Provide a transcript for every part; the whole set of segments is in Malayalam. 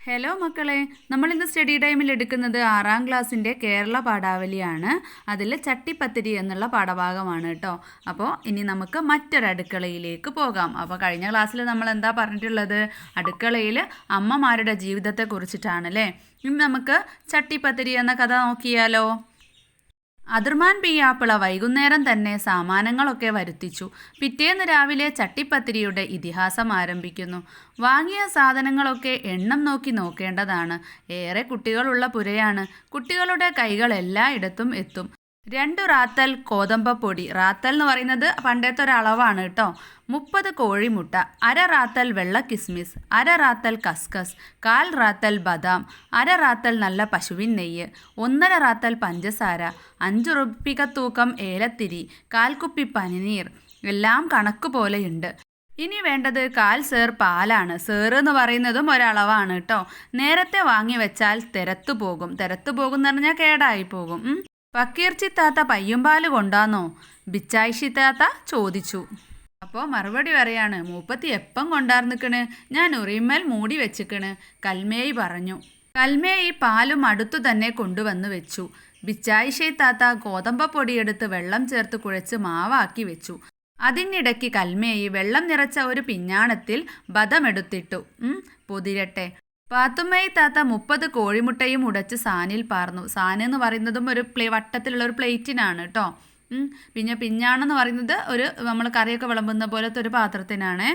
ഹലോ മക്കളെ, നമ്മളിന്ന് സ്റ്റഡി ടൈമിൽ എടുക്കുന്നത് 6ാം ക്ലാസ്സിൻ്റെ കേരള പാഠാവലിയാണ്. അതിൽ ചട്ടിപ്പത്തിരി എന്നുള്ള പാഠഭാഗമാണ് കേട്ടോ. അപ്പോൾ ഇനി നമുക്ക് മറ്റൊരു അടുക്കളയിലേക്ക് പോകാം. അപ്പോൾ കഴിഞ്ഞ ക്ലാസ്സിൽ നമ്മൾ എന്താ പറഞ്ഞിട്ടുള്ളത്? അടുക്കളയിൽ അമ്മമാരുടെ ജീവിതത്തെക്കുറിച്ചിട്ടാണ് അല്ലേ. ഇനി നമുക്ക് ചട്ടിപ്പത്തിരി എന്ന കഥ നോക്കിയാലോ. അതിർമാൻ പിയ്യാപ്പിള വൈകുന്നേരം തന്നെ സാമാനങ്ങളൊക്കെ വരുത്തിച്ചു. പിറ്റേന്ന് രാവിലെ ചട്ടിപ്പത്തിരിയുടെ ഇതിഹാസം ആരംഭിക്കുന്നു. വാങ്ങിയ സാധനങ്ങളൊക്കെ എണ്ണം നോക്കി നോക്കേണ്ടതാണ്. ഏറെ കുട്ടികളുള്ള പുരയാണ്. കുട്ടികളുടെ കൈകൾ എല്ലായിടത്തും എത്തും. 2 റാത്തൽ ഗോതമ്പപ്പൊടി. റാത്തൽ എന്ന് പറയുന്നത് പണ്ടത്തെ ഒരളവാണ് കേട്ടോ. 30 കോഴിമുട്ട, 1/2 റാത്തൽ വെള്ള കിസ്മിസ്, 1/2 റാത്തൽ കസ്കസ്, 1/4 റാത്തൽ ബദാം, 1/2 റാത്തൽ നല്ല പശുവിൻ നെയ്യ്, 1/2 റാത്തൽ പഞ്ചസാര, 5 റുപ്പിക തൂക്കം ഏലത്തിരി, 1/4 കുപ്പി പനിനീർ. എല്ലാം കണക്ക് പോലെയുണ്ട്. ഇനി വേണ്ടത് 1/4 സേർ പാലാണ്. സേർ എന്ന് പറയുന്നതും ഒരളവാണ് കേട്ടോ. നേരത്തെ വാങ്ങി വെച്ചാൽ തെരത്തു പോകും. തെരത്തു പോകും എന്ന് പറഞ്ഞാൽ കേടായി പോകും. പക്കീർച്ചി താത്ത പയ്യുംപാല് കൊണ്ടാന്നോ? ബിച്ചായിഷി താത്ത ചോദിച്ചു. അപ്പോൾ മറുപടി പറയാണ്, മൂപ്പത്തി എപ്പം കൊണ്ടാർന്നിക്കണ്, ഞാൻ ഉറിയുമ്മൽ മൂടി വെച്ചിക്കണ്, കൽമേയി പറഞ്ഞു. കൽമേയി പാലും അടുത്തു തന്നെ കൊണ്ടുവന്ന് വെച്ചു. ബിച്ചായിഷി താത്ത ഗോതമ്പപ്പൊടിയെടുത്ത് വെള്ളം ചേർത്ത് കുഴച്ച് മാവാക്കി വെച്ചു. അതിനിടയ്ക്ക് കൽമേയി വെള്ളം നിറച്ച ഒരു പിഞ്ഞാണത്തിൽ ബദമെടുത്തിട്ടു. പൊതിരട്ടെ. പാത്തുമ്മയി താത്ത 30 കോഴിമുട്ടയും ഉടച്ച് സാനിൽ പാർന്നു. സാന് എന്ന് പറയുന്നതും ഒരു വട്ടത്തിലുള്ള ഒരു പ്ലേറ്റിനാണ് കേട്ടോ. പിന്നെ പിഞ്ഞാണെന്ന് പറയുന്നത് ഒരു നമ്മൾ കറിയൊക്കെ വിളമ്പുന്ന പോലത്തെ ഒരു പാത്രത്തിനാണ്.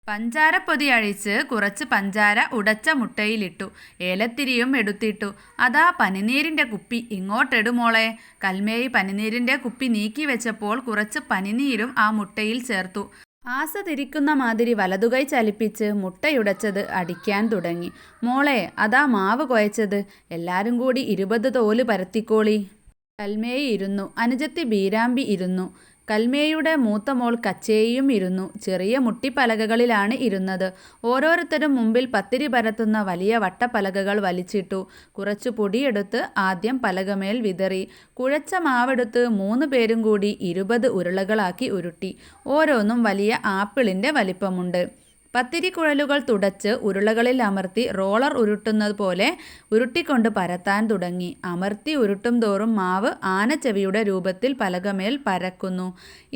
പഞ്ചാരപ്പൊതി അഴിച്ച് കുറച്ച് പഞ്ചാര ഉടച്ച മുട്ടയിലിട്ടു. ഏലത്തിരിയും എടുത്തിട്ടു. അതാ പനിനീരിൻ്റെ കുപ്പി ഇങ്ങോട്ടെടുമോളെ. കൽമേയി പനിനീരിൻ്റെ കുപ്പി നീക്കി വെച്ചപ്പോൾ കുറച്ച് പനിനീരും ആ മുട്ടയിൽ ചേർത്തു. ആസ തിരിക്കുന്ന മാതിരി വലതുകൈ ചലിപ്പിച്ച് മുട്ടയുടച്ചത് അടിക്കാൻ തുടങ്ങി. മോളെ, അതാ മാവ് കുഴച്ചത്. എല്ലാവരും കൂടി 20 തോല് പരത്തിക്കോളി. കൽമേയി ഇരുന്നു. അനുജത്തി ബീരാമ്പി ഇരുന്നു. കൽമേയുടെ മൂത്ത മോൾ കച്ചേയും ഇരുന്നു. ചെറിയ മുട്ടിപ്പലകകളിലാണ് ഇരുന്നത്. ഓരോരുത്തരും മുമ്പിൽ പത്തിരി പരത്തുന്ന വലിയ വട്ടപ്പലകകൾ വലിച്ചിട്ടു. കുറച്ചു പൊടിയെടുത്ത് ആദ്യം പലകമേൽ വിതറി. കുഴച്ച മാവെടുത്ത് 3 പേരും കൂടി 20 ഉരുളകളാക്കി ഉരുട്ടി. ഓരോന്നും വലിയ ആപ്പിളിൻ്റെ വലിപ്പമുണ്ട്. പത്തിരി കുഴലുകൾ തുടച്ച് ഉരുളകളിൽ അമർത്തി റോളർ ഉരുട്ടുന്നത് പോലെ ഉരുട്ടിക്കൊണ്ട് പരത്താൻ തുടങ്ങി. അമർത്തി ഉരുട്ടും തോറും മാവ് ആനച്ചെവിയുടെ രൂപത്തിൽ പലകമേൽ പരക്കുന്നു.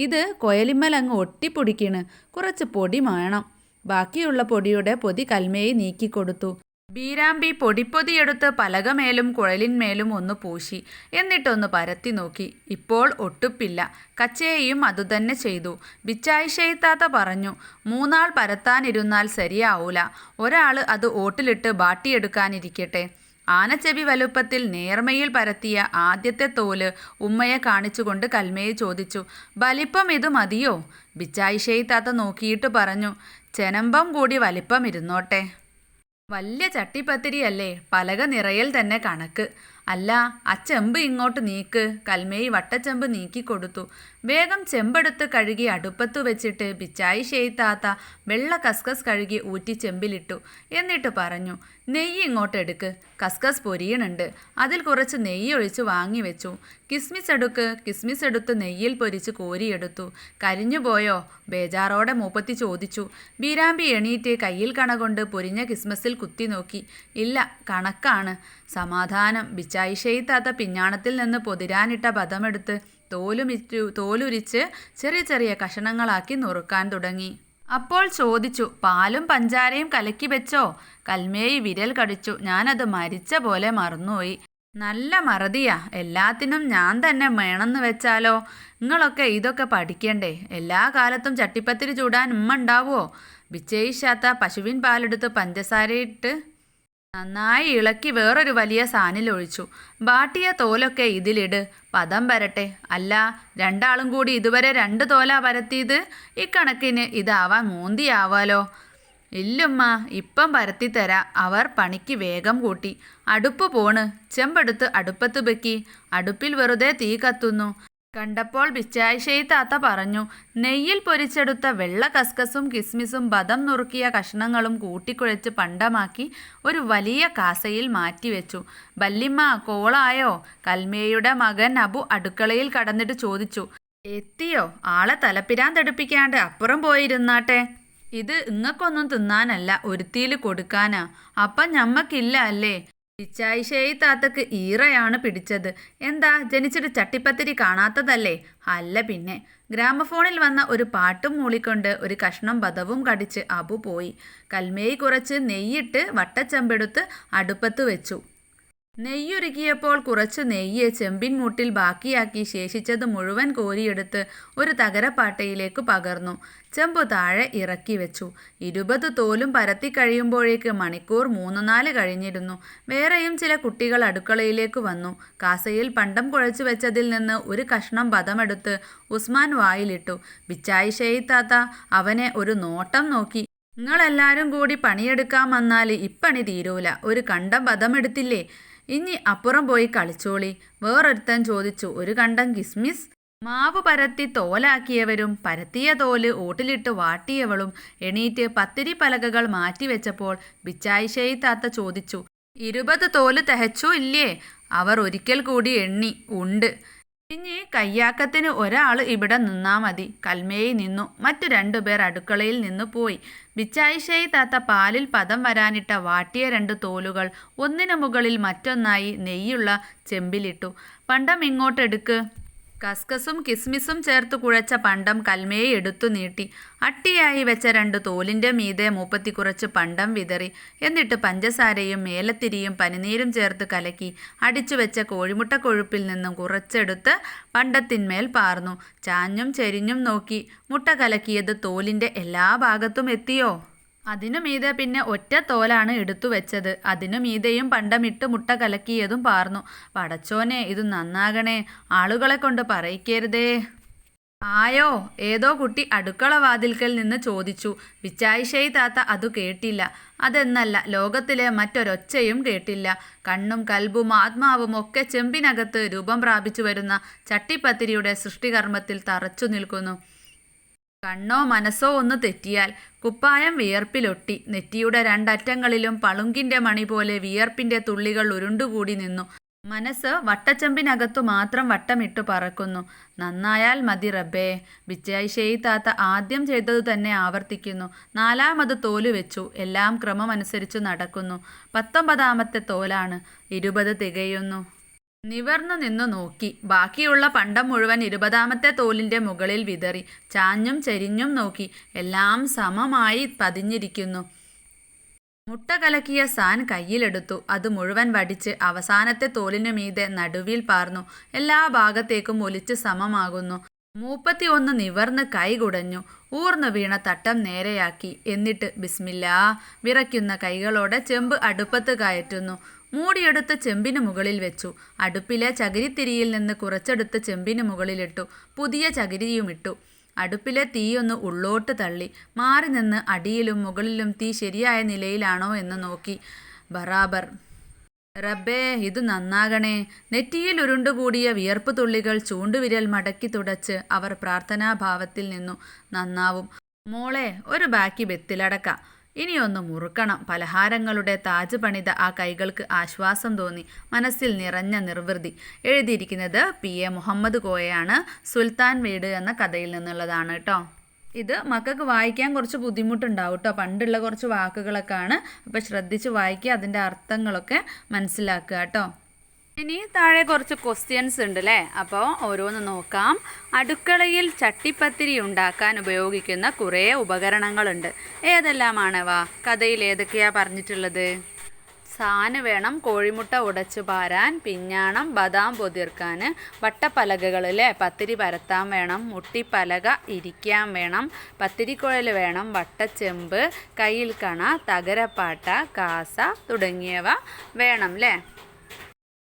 ഇത് കൊയലിമ്മലങ്ങ് ഒട്ടിപ്പൊടിക്കണ്. കുറച്ച് പൊടി വേണം. ബാക്കിയുള്ള പൊടിയുടെ പൊതി കൽമേയി നീക്കിക്കൊടുത്തു. ബീരാമ്പി പൊടിപ്പൊതിയെടുത്ത് പലകമേലും കുഴലിന്മേലും ഒന്ന് പൂശി. എന്നിട്ടൊന്ന് പരത്തി നോക്കി. ഇപ്പോൾ ഒട്ടുപ്പില്ല. കച്ചേയും അതുതന്നെ ചെയ്തു. ബിച്ചായിഷെയ്ത്താത്ത പറഞ്ഞു, 3 ആൾ പരത്താനിരുന്നാൽ ശരിയാവൂല. ഒരാൾ അത് ഓട്ടിലിട്ട് ബാട്ടിയെടുക്കാനിരിക്കട്ടെ. ആനച്ചെവി വലുപ്പത്തിൽ നേർമയിൽ പരത്തിയ ആദ്യത്തെ തോല് ഉമ്മയെ കാണിച്ചുകൊണ്ട് കൽമേയി ചോദിച്ചു, വലിപ്പം ഇത് മതിയോ? ബിച്ചായിഷെയ്ത്താത്ത നോക്കിയിട്ട് പറഞ്ഞു, ചെനമ്പം കൂടി വലിപ്പം ഇരുന്നോട്ടെ. വലിയ ചട്ടിപ്പത്തിരിയല്ലേ, പലക നിറയൽ തന്നെ കണക്ക്. അല്ല, ആ ചെമ്പ് ഇങ്ങോട്ട് നീക്ക്. കൽമേയി വട്ടച്ചെമ്പ് നീക്കിക്കൊടുത്തു. വേഗം ചെമ്പെടുത്ത് കഴുകി അടുപ്പത്ത് വെച്ചിട്ട് ബിച്ചായി ഷെയ്ത്താത്ത വെള്ള കസ്കസ് കഴുകി ഊറ്റി ചെമ്പിലിട്ടു. എന്നിട്ട് പറഞ്ഞു, നെയ്യ് ഇങ്ങോട്ട് എടുക്ക്. കസ്കസ് പൊരിയണുണ്ട്. അതിൽ കുറച്ച് നെയ്യ് ഒഴിച്ച് വാങ്ങി വെച്ചു. കിസ്മിസ് എടുക്ക്. കിസ്മിസ് എടുത്ത് നെയ്യിൽ പൊരിച്ച് കോരിയെടുത്തു. കരിഞ്ഞു പോയോ? ബേജാറോടെ മൂപ്പത്തി ചോദിച്ചു. ബീരാമ്പി എണീറ്റ് കയ്യിൽ കണ കൊണ്ട് പൊരിഞ്ഞ കിസ്മസിൽ കുത്തി നോക്കി. ഇല്ല, കണക്കാണ്. സമാധാനം. ബിച്ചായിഷെയ്ത്താത്ത പിഞ്ഞാണത്തിൽ നിന്ന് പൊതിരാനിട്ട ബദമെടുത്ത് തോലുരിച്ച് ചെറിയ ചെറിയ കഷണങ്ങളാക്കി നുറുക്കാൻ തുടങ്ങി. അപ്പോൾ ചോദിച്ചു, പാലും പഞ്ചാരയും കലക്കി വെച്ചോ? കൽമേയി വിരൽ കടിച്ചു. ഞാനത് മരിച്ച പോലെ മറന്നുപോയി. നല്ല മറതിയാ. എല്ലാത്തിനും ഞാൻ തന്നെ വേണമെന്ന് വെച്ചാലോ? നിങ്ങളൊക്കെ ഇതൊക്കെ പഠിക്കണ്ടേ? എല്ലാ കാലത്തും ചട്ടിപ്പത്തിരി ചൂടാൻ ഉമ്മ ഉണ്ടാവുമോ? ബിച്ചയിഷാത്ത പശുവിൻ പാലെടുത്ത് പഞ്ചസാരയിട്ട് നന്നായി ഇളക്കി വേറൊരു വലിയ സാനിലൊഴിച്ചു. ബാട്ടിയ തോലൊക്കെ ഇതിലിട്. പദം വരട്ടെ. അല്ല, 2 ആളും കൂടി ഇതുവരെ 2 തോലാ പരത്തിയത്. ഇക്കണക്കിന് ഇതാവാൻ മൂന്തിയാവാലോ. ഇല്ലുമ്മ, ഇപ്പം പരത്തിത്തരാ. അവർ പണിക്ക് വേഗം കൂട്ടി. അടുപ്പ് പോണ്. ചെമ്പെടുത്ത് അടുപ്പത്ത് വെക്കി. അടുപ്പിൽ വെറുതെ തീ കത്തുന്നു. കണ്ടപ്പോൾ ബിച്ചായിഷെയ്ത്താത്ത പറഞ്ഞു, നെയ്യിൽ പൊരിച്ചെടുത്ത വെള്ള കസ്കസും കിസ്മിസും ബദം നുറുക്കിയ കഷ്ണങ്ങളും കൂട്ടിക്കുഴച്ച് പണ്ടമാക്കി ഒരു വലിയ കാസയിൽ മാറ്റിവെച്ചു. വല്ലിമ്മ, കോളായോ? കൽമേയുടെ മകൻ അബു അടുക്കളയിൽ കടന്നിട്ട് ചോദിച്ചു. എത്തിയോ? ആളെ തലപ്പിരാൻ തടുപ്പിക്കാണ്ട് അപ്പുറം പോയിരുന്നാട്ടെ. ഇത് ഇങ്ങക്കൊന്നും തിന്നാനല്ല, ഒരുത്തിയിൽ കൊടുക്കാനാ. അപ്പം ഞമ്മക്കില്ല അല്ലേ? പിച്ചായിശേയി താത്തക്ക് ഈറയാണ് പിടിച്ചത്. എന്താ, ജനിച്ചിട്ട് ചട്ടിപ്പത്തിരി കാണാത്തതല്ലേ? അല്ല പിന്നെ. ഗ്രാമഫോണിൽ വന്ന ഒരു പാട്ടും മൂളിക്കൊണ്ട് ഒരു കഷ്ണം ബദവും കടിച്ച് അബു പോയി. കൽമേയി കുറച്ച് നെയ്യിട്ട് വട്ടച്ചെമ്പെടുത്ത് അടുപ്പത്ത് വെച്ചു. നെയ്യുരുക്കിയപ്പോൾ കുറച്ചു നെയ്യ് ചെമ്പിൻ മൂട്ടിൽ ബാക്കിയാക്കി ശേഷിച്ചത് മുഴുവൻ കോരിയെടുത്ത് ഒരു തകരപ്പാട്ടയിലേക്ക് പകർന്നു. ചെമ്പു താഴെ ഇറക്കി വെച്ചു. 20 തോലും പരത്തി കഴിയുമ്പോഴേക്ക് മണിക്കൂർ 3-4 കഴിഞ്ഞിരുന്നു. വേറെയും ചില കുട്ടികൾ അടുക്കളയിലേക്ക് വന്നു. കാസയിൽ പണ്ടം കുഴച്ചു വെച്ചതിൽ നിന്ന് ഒരു കഷ്ണം ബദമെടുത്ത് ഉസ്മാൻ വായിലിട്ടു. ബിച്ചായി ഷെയ്ത്താത്ത അവനെ ഒരു നോട്ടം നോക്കി. നിങ്ങളെല്ലാരും കൂടി പണിയെടുക്കാൻ വന്നാൽ ഇപ്പണി തീരൂല. ഒരു കണ്ടം ബദമെടുത്തില്ലേ? ഇനി അപ്പുറം പോയി കളിച്ചോളി. വേറൊരുത്തൻ ചോദിച്ചു. ഒരു കണ്ടം കിസ്മിസ്? മാവ് പരത്തി തോലാക്കിയവരും പരത്തിയ തോല് ഓട്ടിലിട്ട് വാട്ടിയവളും എണീറ്റ് പത്തിരി പലകകൾ മാറ്റിവെച്ചപ്പോൾ ബിച്ചായി ഷെയ്ത്താത്ത ചോദിച്ചു, 20 തോല് തികച്ചോ ഇല്ലേ? അവർ ഒരിക്കൽ കൂടി എണ്ണി. ഉണ്ട്. ഇനി കയ്യാക്കത്തിന് ഒരാൾ ഇവിടെ നിന്നാ മതി. കൽമേയി നിന്നു. മറ്റു 2 പേർ അടുക്കളയിൽ നിന്ന് പോയി. ബിച്ചായി ഷെയ്ത്താത്ത പാലിൽ പദം വരാനിട്ട വാട്ടിയ 2 തോലുകൾ ഒന്നിനു മുകളിൽ മറ്റൊന്നായി നെയ്യുള്ള ചെമ്പിലിട്ടു. പണ്ടം ഇങ്ങോട്ടെടുക്ക്. കസ്കസും കിസ്മിസും ചേർത്ത് കുഴച്ച പണ്ടം കൽമേയി എടുത്തു നീട്ടി. അട്ടിയായി വെച്ച 2 തോലിൻ്റെ മീതെ മൂപ്പത്തി കുറച്ച് പണ്ടം വിതറി. എന്നിട്ട് പഞ്ചസാരയും മേലത്തിരിയും പനിനീരും ചേർത്ത് കലക്കി അടിച്ചു വെച്ച കോഴിമുട്ട കൊഴുപ്പിൽ നിന്നും കുറച്ചെടുത്ത് പണ്ടത്തിന്മേൽ പാർന്നു. ചാഞ്ഞും ചെരിഞ്ഞും നോക്കി. മുട്ട കലക്കിയത് തോലിൻ്റെ എല്ലാ ഭാഗത്തും എത്തിയോ? അതിനു മീതെ പിന്നെ ഒറ്റ തോലാണ് എടുത്തു വെച്ചത്. അതിനു മീതെയും പണ്ടമിട്ട് മുട്ട കലക്കിയതും പാർന്നു. പടച്ചോനെ, ഇത് നന്നാകണേ. ആളുകളെ കൊണ്ട് പറയിക്കരുതേ. ആയോ? ഏതോ കുട്ടി അടുക്കള വാതിൽക്കൽ നിന്ന് ചോദിച്ചു. ബിച്ചായി ഷെയ്ത്താത്ത അതു കേട്ടില്ല. അതെന്നല്ല, ലോകത്തിലെ മറ്റൊരൊച്ചയും കേട്ടില്ല. കണ്ണും കൽബും ആത്മാവും ഒക്കെ ചെമ്പിനകത്ത് രൂപം പ്രാപിച്ചു വരുന്ന ചട്ടിപ്പത്തിരിയുടെ സൃഷ്ടികർമ്മത്തിൽ തറച്ചു നിൽക്കുന്നു. കണ്ണോ മനസ്സോ ഒന്ന് തെറ്റിയാൽ കുപ്പായം വിയർപ്പിലൊട്ടി. നെറ്റിയുടെ 2 അറ്റങ്ങളിലും പളുങ്കിൻ്റെ മണി പോലെ വിയർപ്പിൻ്റെ തുള്ളികൾ ഉരുണ്ടുകൂടി നിന്നു. മനസ്സ് വട്ടച്ചെമ്പിനകത്തു മാത്രം വട്ടമിട്ടു പറക്കുന്നു. നന്നായാൽ മതി റബ്ബേ. ബിച്ചായി ഷെയ്ത്താത്ത ആദ്യം ചെയ്തതു തന്നെ ആവർത്തിക്കുന്നു. 4ാമത് തോല് വെച്ചു. എല്ലാം ക്രമമനുസരിച്ചു നടക്കുന്നു. 19ാമത്തെ തോലാണ്. 20 തികയുന്നു. നിവർന്നു നിന്നു നോക്കി. ബാക്കിയുള്ള പണ്ടം മുഴുവൻ 20ാമത്തെ തോലിൻ്റെ മുകളിൽ വിതറി. ചാഞ്ഞും ചെരിഞ്ഞും നോക്കി. എല്ലാം സമമായി പതിഞ്ഞിരിക്കുന്നു. മുട്ട കലക്കിയ സാൻ കയ്യിലെടുത്തു. അത് മുഴുവൻ വടിച്ച് അവസാനത്തെ തോലിനു മീതെ നടുവിൽ പാർന്നു. എല്ലാ ഭാഗത്തേക്കും ഒലിച്ച് സമമാകുന്നു. 31 നിവർന്ന് കൈ കുടഞ്ഞു. ഊർന്നു വീണ തട്ടം നേരെയാക്കി. എന്നിട്ട് ബിസ്മില്ലാ. വിറയ്ക്കുന്ന കൈകളോടെ ചെമ്പ് അടുപ്പത്ത് കയറ്റുന്നു. മൂടിയെടുത്ത് ചെമ്പിന് മുകളിൽ വെച്ചു. അടുപ്പിലെ ചകിരിത്തിരിയിൽ നിന്ന് കുറച്ചെടുത്ത് ചെമ്പിന് മുകളിലിട്ടു. പുതിയ ചകിരിയുമിട്ടു. അടുപ്പിലെ തീയൊന്ന് ഉള്ളോട്ട് തള്ളി. മാറി നിന്ന് അടിയിലും മുകളിലും തീ ശരിയായ നിലയിലാണോ എന്ന് നോക്കി. ബറാബർ. റബ്ബേ, ഇത് നന്നാകണേ. നെറ്റിയിൽ ഉരുണ്ടുകൂടിയ വിയർപ്പ് തുള്ളികൾ ചൂണ്ടുവിരൽ മടക്കി തുടച്ച് അവർ പ്രാർത്ഥനാഭാവത്തിൽ നിന്നു. നന്നാവും മോളെ. ഒരു ബാക്കി ബെത്തിലടക്ക. ഇനിയൊന്ന് മുറുക്കണം. പലഹാരങ്ങളുടെ താജ് പണിത ആ കൈകൾക്ക് ആശ്വാസം തോന്നി. മനസ്സിൽ നിറഞ്ഞ നിർവൃതി. എഴുതിയിരിക്കുന്നത് PA മുഹമ്മദ് കോയയാണ്. സുൽത്താൻ വീട് എന്ന കഥയിൽ നിന്നുള്ളതാണ് കേട്ടോ. ഇത് മക്കൾക്ക് വായിക്കാൻ കുറച്ച് ബുദ്ധിമുട്ടുണ്ടാവും കേട്ടോ. പണ്ടുള്ള കുറച്ച് വാക്കുകളൊക്കെയാണ്. അപ്പോൾ ശ്രദ്ധിച്ച് വായിക്കുക. അതിൻ്റെ അർത്ഥങ്ങളൊക്കെ മനസ്സിലാക്കുക കേട്ടോ. ഇനി താഴെ കുറച്ച് ക്വസ്റ്റ്യൻസ് ഉണ്ട് അല്ലേ? അപ്പോൾ ഓരോന്ന് നോക്കാം. അടുക്കളയിൽ ചട്ടിപ്പത്തിരി ഉണ്ടാക്കാൻ ഉപയോഗിക്കുന്ന കുറേ ഉപകരണങ്ങളുണ്ട്. ഏതെല്ലാമാണവ? കഥയിൽ ഏതൊക്കെയാണ് പറഞ്ഞിട്ടുള്ളത്? സാന് വേണം, കോഴിമുട്ട ഉടച്ചു പാരാൻ, പിഞ്ഞാണം, ബദാം പൊതിർക്കാൻ, വട്ടപ്പലകകൾ അല്ലേ, പത്തിരി പരത്താൻ വേണം, മുട്ടിപ്പലക ഇരിക്കാൻ വേണം, പത്തിരിക്കുഴൽ വേണം, വട്ടച്ചെമ്പ്, കയ്യിൽ കണ, തകരപ്പാട്ട, കാസ തുടങ്ങിയവ വേണം അല്ലേ?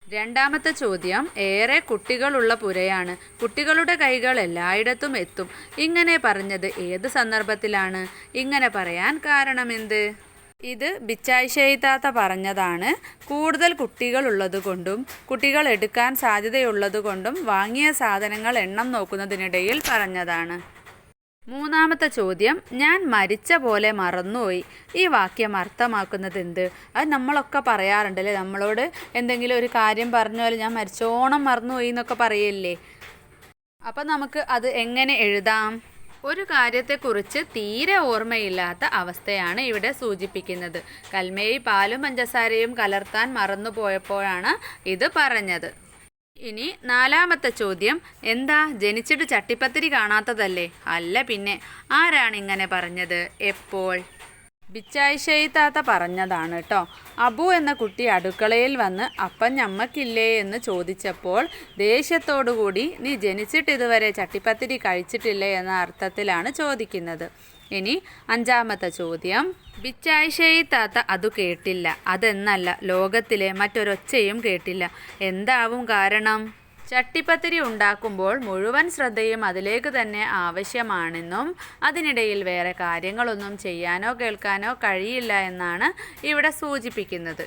രണ്ടാമത്തെ ചോദ്യം, ഏറെ കുട്ടികളുള്ള പുരയാണ്. കുട്ടികളുടെ കൈകൾ എല്ലായിടത്തും എത്തും. ഇങ്ങനെ പറഞ്ഞത് ഏത് സന്ദർഭത്തിലാണ്? ഇങ്ങനെ പറയാൻ കാരണമെന്ത്? ഇത് ബിച്ചായി ഷെയ്ത്താത്ത പറഞ്ഞതാണ്. കൂടുതൽ കുട്ടികളുള്ളതുകൊണ്ടും കുട്ടികൾ എടുക്കാൻ സാധ്യതയുള്ളതുകൊണ്ടും വാങ്ങിയ സാധനങ്ങൾ എണ്ണം നോക്കുന്നതിനിടയിൽ പറഞ്ഞതാണ്. മൂന്നാമത്തെ ചോദ്യം, ഞാൻ മരിച്ച പോലെ മറന്നുപോയി. ഈ വാക്യം അർത്ഥമാക്കുന്നത് എന്ത്? അത് നമ്മളൊക്കെ പറയാറുണ്ടല്ലേ, നമ്മളോട് എന്തെങ്കിലും ഒരു കാര്യം പറഞ്ഞാൽ ഞാൻ മരിച്ചോണം മറന്നുപോയി എന്നൊക്കെ പറയല്ലേ. അപ്പം നമുക്ക് അത് എങ്ങനെ എഴുതാം? ഒരു കാര്യത്തെക്കുറിച്ച് തീരെ ഓർമ്മയില്ലാത്ത അവസ്ഥയാണ് ഇവിടെ സൂചിപ്പിക്കുന്നത്. കൽമേയി പാലും പഞ്ചസാരയും കലർത്താൻ മറന്നുപോയപ്പോഴാണ് ഇത് പറഞ്ഞത്. ഇനി 4ാമത്തെ ചോദ്യം, എന്താ ജനിച്ചിട്ട് ചട്ടിപ്പത്തിരി കാണാത്തതല്ലേ? അല്ല പിന്നെ, ആരാണ് ഇങ്ങനെ പറഞ്ഞത്? എപ്പോൾ? ബിച്ചായിഷയി താത്ത പറഞ്ഞതാണ് കേട്ടോ. അബു എന്ന കുട്ടി അടുക്കളയിൽ വന്ന് അപ്പം ഞമ്മക്കില്ലേ എന്ന് ചോദിച്ചപ്പോൾ ദേഷ്യത്തോടുകൂടി നീ ജനിച്ചിട്ട് ഇതുവരെ ചട്ടിപ്പത്തിരി കഴിച്ചിട്ടില്ലേ എന്ന അർത്ഥത്തിലാണ് ചോദിക്കുന്നത്. ഇനി 5ാമത്തെ ചോദ്യം, ബിച്ചായിഷയി താത്ത അതു കേട്ടില്ല. അതെന്നല്ല, ലോകത്തിലെ മറ്റൊരൊച്ചയും കേട്ടില്ല. എന്താവും കാരണം? ചട്ടിപ്പത്തിരി ഉണ്ടാക്കുമ്പോൾ മുഴുവൻ ശ്രദ്ധയും അതിലേക്ക് തന്നെ ആവശ്യമാണെന്നും അതിനിടയിൽ വേറെ കാര്യങ്ങളൊന്നും ചെയ്യാനോ കേൾക്കാനോ കഴിയില്ല എന്നാണ് ഇവിടെ സൂചിപ്പിക്കുന്നത്.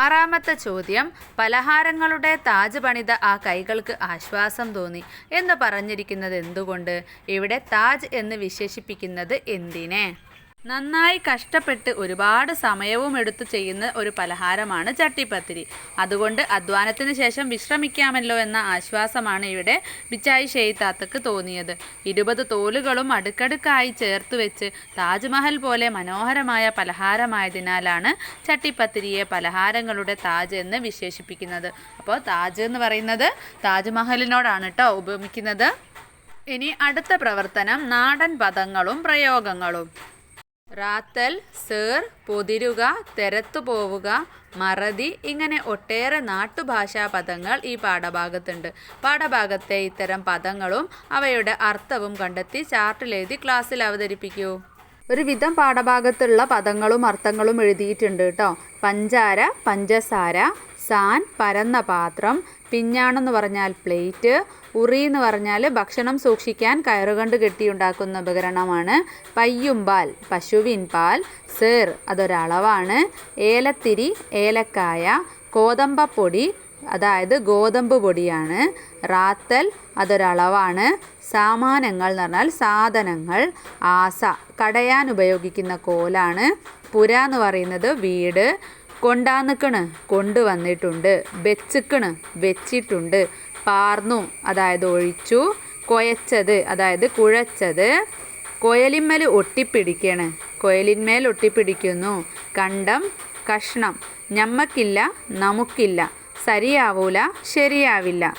6ാമത്തെ ചോദ്യം, പലഹാരങ്ങളുടെ താജ് പണിത ആ കൈകൾക്ക് ആശ്വാസം തോന്നി എന്ന് പറഞ്ഞിരിക്കുന്നത് എന്തുകൊണ്ട്? ഇവിടെ താജ് എന്ന് വിശേഷിപ്പിക്കുന്നത് എന്തിനെ? നന്നായി കഷ്ടപ്പെട്ട് ഒരുപാട് സമയവും എടുത്തു ചെയ്യുന്ന ഒരു പലഹാരമാണ് ചട്ടിപ്പത്തിരി. അതുകൊണ്ട് അധ്വാനത്തിന് ശേഷം വിശ്രമിക്കാമല്ലോ എന്ന ആശ്വാസമാണ് ഇവിടെ ബിച്ചായിഷയി താത്തക്ക് തോന്നിയത്. 20 തോലുകളും അടുക്കടുക്കായി ചേർത്ത് വെച്ച് താജ്മഹൽ പോലെ മനോഹരമായ പലഹാരമായതിനാലാണ് ചട്ടിപ്പത്തിരിയെ പലഹാരങ്ങളുടെ താജ് എന്ന് വിശേഷിപ്പിക്കുന്നത്. അപ്പോൾ താജ് എന്ന് പറയുന്നത് താജ്മഹലിനോടാണ് കേട്ടോ ഉപമിക്കുന്നത്. ഇനി അടുത്ത പ്രവർത്തനം, നാടൻ പദങ്ങളും പ്രയോഗങ്ങളും. റാത്തൽ, സേർ, പൊതിരുക, തെരത്തു പോവുക, മറതി, ഇങ്ങനെ ഒട്ടേറെ നാട്ടുഭാഷാ പദങ്ങൾ ഈ പാഠഭാഗത്തുണ്ട്. പാഠഭാഗത്തെ ഇത്തരം പദങ്ങളും അവയുടെ അർത്ഥവും കണ്ടെത്തി ചാർട്ടിലെഴുതി ക്ലാസ്സിൽ അവതരിപ്പിക്കൂ. ഒരുവിധം പാഠഭാഗത്തുള്ള പദങ്ങളും അർത്ഥങ്ങളും എഴുതിയിട്ടുണ്ട് കേട്ടോ. പഞ്ചാര, പഞ്ചസാര. സാൻ, പരന്ന പാത്രം. പിഞ്ഞാണെന്ന് പറഞ്ഞാൽ പ്ലേറ്റ്. ഉറി എന്ന് പറഞ്ഞാൽ ഭക്ഷണം സൂക്ഷിക്കാൻ കയറുകണ്ട് കെട്ടിയുണ്ടാക്കുന്ന ഉപകരണമാണ്. പയ്യുംപാൽ, പശുവിൻ പാൽ. സേർ, അതൊരളവാണ്. ഏലത്തിരി, ഏലക്കായ. കോതമ്പപ്പൊടി, അതായത് ഗോതമ്പ് പൊടിയാണ്. റാത്തൽ, അതൊരളവാണ്. സാമാനങ്ങൾ എന്ന് പറഞ്ഞാൽ സാധനങ്ങൾ. ആസ, കടയാൻ ഉപയോഗിക്കുന്ന കോലാണ്. പുര എന്ന് പറയുന്നത് വീട്. കൊണ്ടാന്നിക്കണ്, കൊണ്ടുവന്നിട്ടുണ്ട്. വെച്ചിക്കണ്, വെച്ചിട്ടുണ്ട്. പാർന്നു, അതായത് ഒഴിച്ചു. കൊയച്ചത്, അതായത് കുഴച്ചത്. കൊയലിന്മേൽ ഒട്ടിപ്പിടിക്കണ്, കൊയലിന്മേൽ ഒട്ടിപ്പിടിക്കുന്നു. കണ്ടം, കഷ്ണം. ഞമ്മക്കില്ല, നമുക്കില്ല. സരിയാവൂല, ശരിയാവില്ല.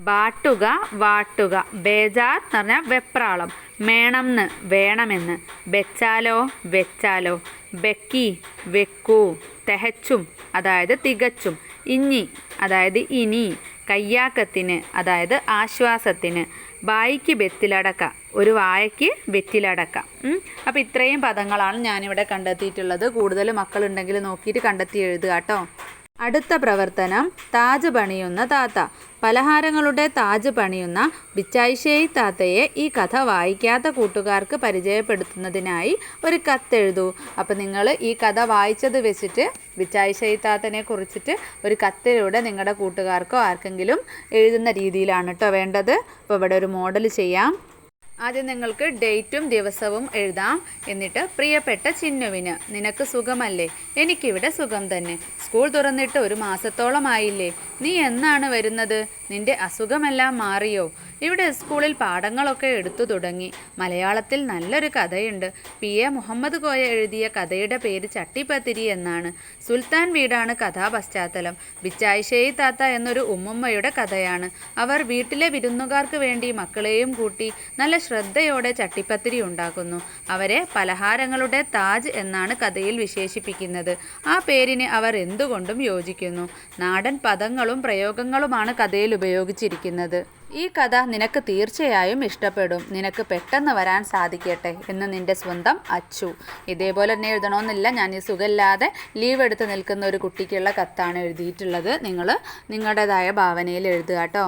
ബാട്ടുക, വാട്ടുക. ബേജാർ എന്ന് പറഞ്ഞാൽ വെപ്രാളം. മേണമെന്ന്, വേണമെന്ന്. വെച്ചാലോ, വെച്ചാലോ. ബെക്കി, വെക്കൂ. തെഹച്ചും, അതായത് തികച്ചും. ഇഞ്ഞി, അതായത് ഇനി. കയ്യാക്കത്തിന്, അതായത് ആശ്വാസത്തിന്. വായിക്ക് വെറ്റിലടക്ക, ഒരു വായയ്ക്ക് വെറ്റിലടക്ക. അപ്പോൾ ഇത്രയും പദങ്ങളാണ് ഞാനിവിടെ കണ്ടെത്തിയിട്ടുള്ളത്. കൂടുതൽ മക്കളുണ്ടെങ്കിൽ നോക്കിയിട്ട് കണ്ടെത്തി എഴുതുക കേട്ടോ. അടുത്ത പ്രവർത്തനം, താജ് പണിയുന്ന താത്ത. പലഹാരങ്ങളുടെ താജ് പണിയുന്ന ബിച്ചായിഷയി താത്തയെ ഈ കഥ വായിക്കാത്ത കൂട്ടുകാർക്ക് പരിചയപ്പെടുത്തുന്നതിനായി ഒരു കത്തെഴുതൂ. അപ്പോൾ നിങ്ങൾ ഈ കഥ വായിച്ചത് വെച്ചിട്ട് ബിച്ചായിഷയി താത്തനെ കുറിച്ചിട്ട് ഒരു കത്തിലൂടെ നിങ്ങളുടെ കൂട്ടുകാർക്കോ ആർക്കെങ്കിലും എഴുതുന്ന രീതിയിലാണ് കേട്ടോ വേണ്ടത്. അപ്പോൾ ഇവിടെ ഒരു മോഡൽ ചെയ്യാം. ആദ്യം നിങ്ങൾക്ക് ഡേറ്റും ദിവസവും എഴുതാം. എന്നിട്ട് പ്രിയപ്പെട്ട ചിന്നുവിന്, നിനക്ക് സുഖമല്ലേ? എനിക്കിവിടെ സുഖം തന്നെ. സ്കൂൾ തുറന്നിട്ട് 1 മാസത്തോളമായില്ലേ? നീ എന്നാണ് വരുന്നത്? നിന്റെ അസുഖമെല്ലാം മാറിയോ? ഇവിടെ സ്കൂളിൽ പാഠങ്ങളൊക്കെ എടുത്തു തുടങ്ങി. മലയാളത്തിൽ നല്ലൊരു കഥയുണ്ട്. PA മുഹമ്മദ് കോയ എഴുതിയ കഥയുടെ പേര് ചട്ടിപ്പത്തിരി എന്നാണ്. സുൽത്താൻ വീടാണ് കഥാപശ്ചാത്തലം. ബിച്ചായിഷയി താത്ത എന്നൊരു ഉമ്മുമ്മയുടെ കഥയാണ്. അവർ വീട്ടിലെ വിരുന്നുകാർക്ക് വേണ്ടി മക്കളെയും കൂട്ടി നല്ല ശ്രദ്ധയോടെ ചട്ടിപ്പത്തിരി ഉണ്ടാക്കുന്നു. അവരെ പലഹാരങ്ങളുടെ താജ് എന്നാണ് കഥയിൽ വിശേഷിപ്പിക്കുന്നത്. ആ പേരിന് അവർ എന്തുകൊണ്ടും യോജിക്കുന്നു. നാടൻ പദങ്ങളും പ്രയോഗങ്ങളുമാണ് കഥയിൽ ഉപയോഗിച്ചിരിക്കുന്നത്. ഈ കഥ നിനക്ക് തീർച്ചയായും ഇഷ്ടപ്പെടും. നിനക്ക് പെട്ടെന്ന് വരാൻ സാധിക്കട്ടെ എന്ന് നിൻ്റെ സ്വന്തം അച്ചു. ഇതേപോലെ തന്നെ എഴുതണമെന്നില്ല. ഞാൻ ഈ സുഖമില്ലാതെ ലീവ് എടുത്ത് നിൽക്കുന്ന ഒരു കുട്ടിക്കുള്ള കത്താണ് എഴുതിയിട്ടുള്ളത്. നിങ്ങൾ നിങ്ങളുടേതായ ഭാവനയിൽ എഴുതുക കേട്ടോ.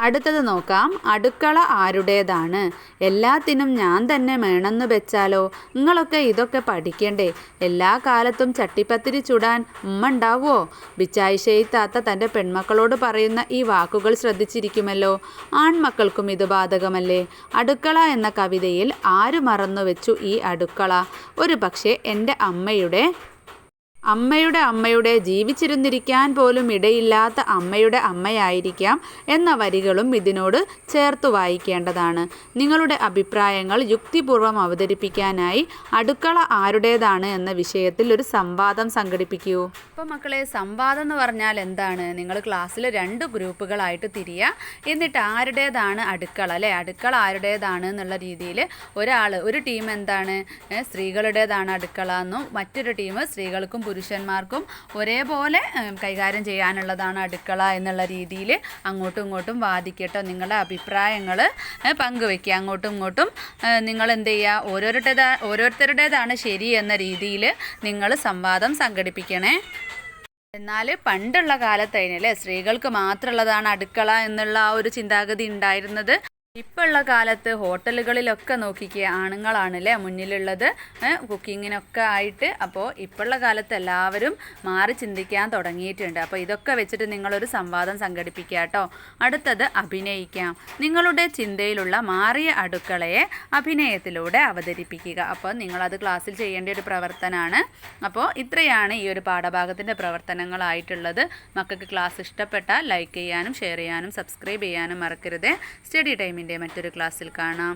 അടുത്തത് നോക്കാം. അടുക്കള ആരുടേതാണ്? എല്ലാത്തിനും ഞാൻ തന്നെ വേണമെന്ന് വെച്ചാലോ? നിങ്ങളൊക്കെ ഇതൊക്കെ പഠിക്കണ്ടേ? എല്ലാ കാലത്തും ചട്ടിപ്പത്തിരി ചുടാൻ ഉമ്മ ഉണ്ടാവുമോ? ബിച്ചായിഷയി താത്ത തൻ്റെ പെൺമക്കളോട് പറയുന്ന ഈ വാക്കുകൾ ശ്രദ്ധിച്ചിരിക്കുമല്ലോ. ആൺമക്കൾക്കും ഇത് ബാധകമല്ലേ? അടുക്കള എന്ന കവിതയിൽ ആര് മറന്നു വെച്ചു ഈ അടുക്കള? ഒരു പക്ഷേ എൻ്റെ അമ്മയുടെ ജീവിച്ചിരുന്നിരിക്കാൻ പോലും ഇടയില്ലാത്ത അമ്മയുടെ അമ്മയായിരിക്കാം എന്ന വരികളും ഇതിനോട് ചേർത്ത് വായിക്കേണ്ടതാണ്. നിങ്ങളുടെ അഭിപ്രായങ്ങൾ യുക്തിപൂർവ്വം അവതരിപ്പിക്കാനായി അടുക്കള ആരുടേതാണ് എന്ന വിഷയത്തിൽ ഒരു സംവാദം സംഘടിപ്പിക്കൂ. അപ്പോൾ മക്കളെ, സംവാദം എന്ന് പറഞ്ഞാൽ എന്താണ്? നിങ്ങൾ ക്ലാസ്സിൽ 2 ഗ്രൂപ്പുകളായിട്ട് തിരിയുക. എന്നിട്ട് ആരുടേതാണ് അടുക്കള, അല്ലേ, അടുക്കള ആരുടേതാണ് എന്നുള്ള രീതിയിൽ ഒരു ടീം എന്താണ് സ്ത്രീകളുടേതാണ് അടുക്കള എന്നും മറ്റൊരു ടീം സ്ത്രീകൾക്കും പുരുഷന്മാർക്കും ഒരേപോലെ കൈകാര്യം ചെയ്യാനുള്ളതാണ് അടുക്കള എന്നുള്ള രീതിയിൽ അങ്ങോട്ടും ഇങ്ങോട്ടും വാദിക്കട്ടോ. നിങ്ങളുടെ അഭിപ്രായങ്ങൾ പങ്കുവെക്കുക. അങ്ങോട്ടും ഇങ്ങോട്ടും നിങ്ങൾ എന്ത് ചെയ്യുക, ഓരോരുത്തരുടേതാണ് ശരി എന്ന രീതിയിൽ നിങ്ങൾ സംവാദം സംഘടിപ്പിക്കണേ. എന്നാൽ പണ്ടുള്ള കാലത്തതിനല്ലേ സ്ത്രീകൾക്ക് മാത്രമുള്ളതാണ് അടുക്കള എന്നുള്ള ആ ഒരു ചിന്താഗതി ഉണ്ടായിരുന്നത്. ഇപ്പോൾ ഉള്ള കാലത്ത് ഹോട്ടലുകളിലൊക്കെ നോക്കിക്കുക, ആണുങ്ങളാണല്ലേ മുന്നിലുള്ളത് കുക്കിങ്ങിനൊക്കെ ആയിട്ട്. അപ്പോൾ ഇപ്പോഴുള്ള കാലത്ത് എല്ലാവരും മാറി ചിന്തിക്കാൻ തുടങ്ങിയിട്ടുണ്ട്. അപ്പോൾ ഇതൊക്കെ വെച്ചിട്ട് നിങ്ങളൊരു സംവാദം സംഘടിപ്പിക്കുക കേട്ടോ. അടുത്തത് അഭിനയിക്കാം. നിങ്ങളുടെ ചിന്തയിലുള്ള മാറിയ അടുക്കളയെ അഭിനയത്തിലൂടെ അവതരിപ്പിക്കുക. അപ്പോൾ നിങ്ങളത് ക്ലാസ്സിൽ ചെയ്യേണ്ട ഒരു പ്രവർത്തനമാണ്. അപ്പോൾ ഇത്രയാണ് ഈ ഒരു പാഠഭാഗത്തിൻ്റെ പ്രവർത്തനങ്ങളായിട്ടുള്ളത്. മക്കൾക്ക് ക്ലാസ് ഇഷ്ടപ്പെട്ടാൽ ലൈക്ക് ചെയ്യാനും ഷെയർ ചെയ്യാനും സബ്സ്ക്രൈബ് ചെയ്യാനും മറക്കരുത്. സ്റ്റഡി ടൈമിൻ്റെ മറ്റൊരു ക്ലാസ്സിൽ കാണാം.